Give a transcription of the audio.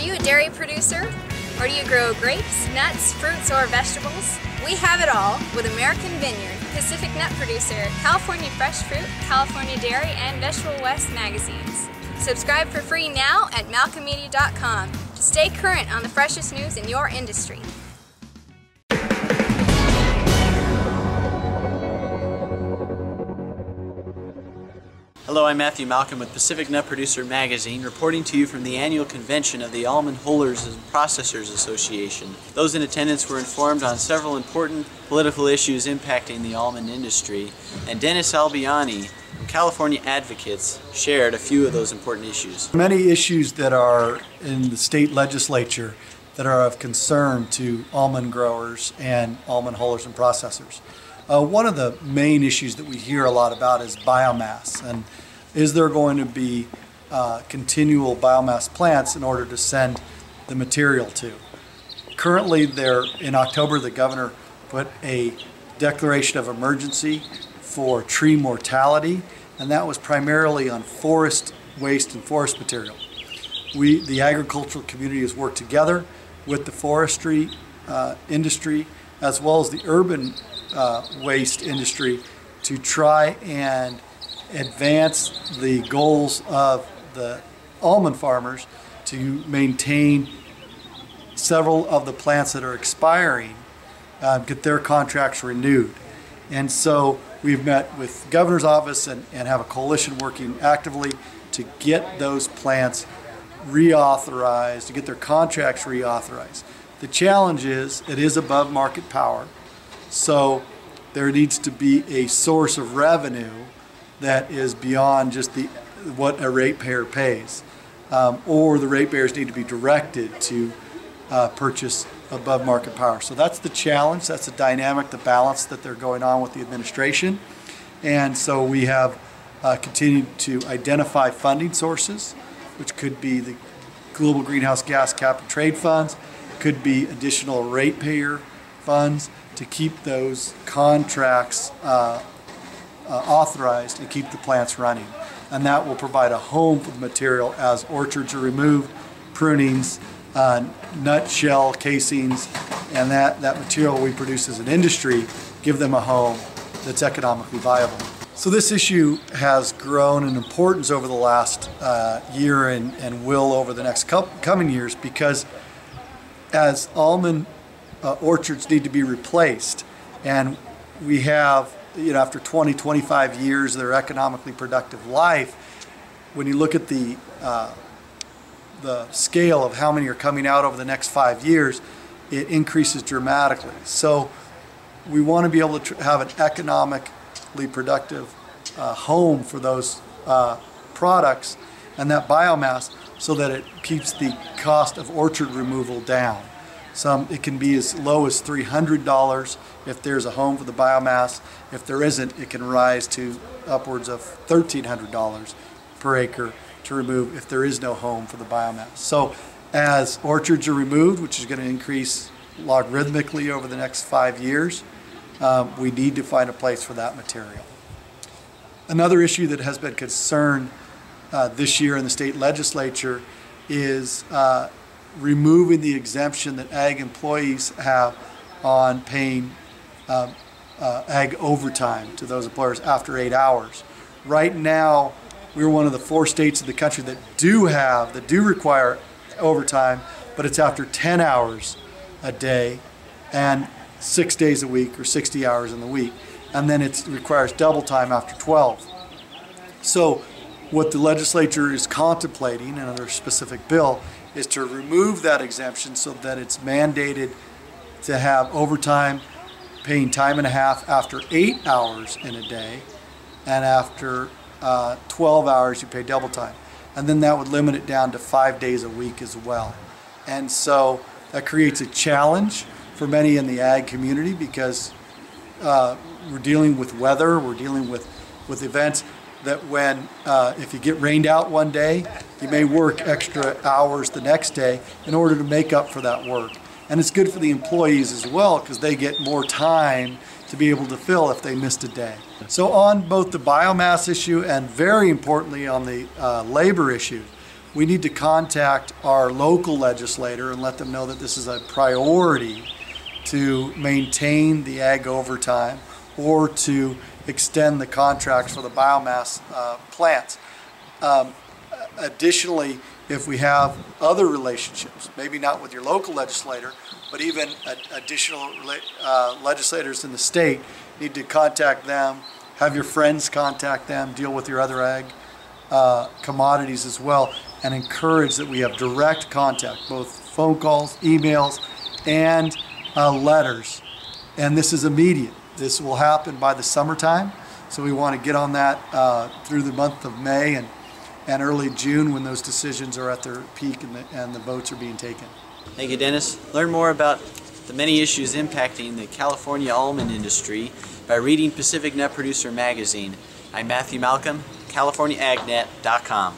you a dairy producer? Or do you grow grapes, nuts, fruits, or vegetables? We have it all with American Vineyard, Pacific Nut Producer, California Fresh Fruit, California Dairy, and Vegetable West magazines. Subscribe for free now at malcolmmedia.com to stay current on the freshest news in your industry. Hello, I'm Matthew Malcolm with Pacific Nut Producer Magazine, reporting to you from the annual convention of the Almond Hullers Processors Association. Those in attendance were informed on several important political issues impacting the almond industry, and Dennis Albiani of California Advocates shared a few of those important issues. Many issues that are in the state legislature that are of concern to almond growers and almond hullers and processors. One of the main issues that we hear a lot about is biomass, and is there going to be continual biomass plants in order to send the material to? Currently, in October, the governor put a declaration of emergency for tree mortality, and that was primarily on forest waste and forest material. The agricultural community has worked together with the forestry industry as well as the urban waste industry to try and advance the goals of the almond farmers to maintain several of the plants that are expiring, get their contracts renewed. And so we've met with the governor's office and have a coalition working actively to get those plants reauthorized, to get their contracts reauthorized. The challenge is it is above market power. So there needs to be a source of revenue that is beyond just what a ratepayer pays, or the ratepayers need to be directed to purchase above market power. So that's the challenge, that's the dynamic, the balance that they're going on with the administration. And so we have continued to identify funding sources, which could be the Global Greenhouse Gas Cap and Trade Funds, could be additional ratepayer funds, to keep those contracts authorized and keep the plants running. And that will provide a home for the material as orchards are removed, prunings, nutshell casings, and that material we produce as an industry, give them a home that's economically viable. So this issue has grown in importance over the last year and will over the next coming years, because as almond orchards need to be replaced, and we have, after 20, 25 years of their economically productive life, when you look at the scale of how many are coming out over the next 5 years, it increases dramatically. So we want to be able to have an economically productive home for those products and that biomass, so that it keeps the cost of orchard removal down. It can be as low as $300 if there's a home for the biomass. If there isn't, it can rise to upwards of $1,300 per acre to remove if there is no home for the biomass. So as orchards are removed, which is going to increase logarithmically over the next 5 years, we need to find a place for that material. Another issue that has been concerned this year in the state legislature is removing the exemption that ag employees have on paying ag overtime to those employers after 8 hours. Right now, we're one of the 4 states in the country that do require overtime, but it's after 10 hours a day and 6 days a week, or 60 hours in the week. And then it requires double time after 12. So what the legislature is contemplating in another specific bill is to remove that exemption so that it's mandated to have overtime paying time and a half after 8 hours in a day, and after 12 hours you pay double time. And then that would limit it down to 5 days a week as well. And so that creates a challenge for many in the ag community, because we're dealing with weather, we're dealing with events that when, if you get rained out one day, you may work extra hours the next day in order to make up for that work. And it's good for the employees as well, because they get more time to be able to fill if they missed a day. So on both the biomass issue and very importantly on the labor issue, we need to contact our local legislator and let them know that this is a priority to maintain the ag overtime or to extend the contracts for the biomass plants. Additionally, if we have other relationships, maybe not with your local legislator, but even additional legislators in the state, need to contact them, have your friends contact them, deal with your other ag commodities as well, and encourage that we have direct contact, both phone calls, emails, and letters. And this is immediate. This will happen by the summertime, so we want to get on that through the month of May and early June when those decisions are at their peak and the votes are being taken. Thank you, Dennis. Learn more about the many issues impacting the California almond industry by reading Pacific Nut Producer Magazine. I'm Matthew Malcolm, CaliforniaAgNet.com.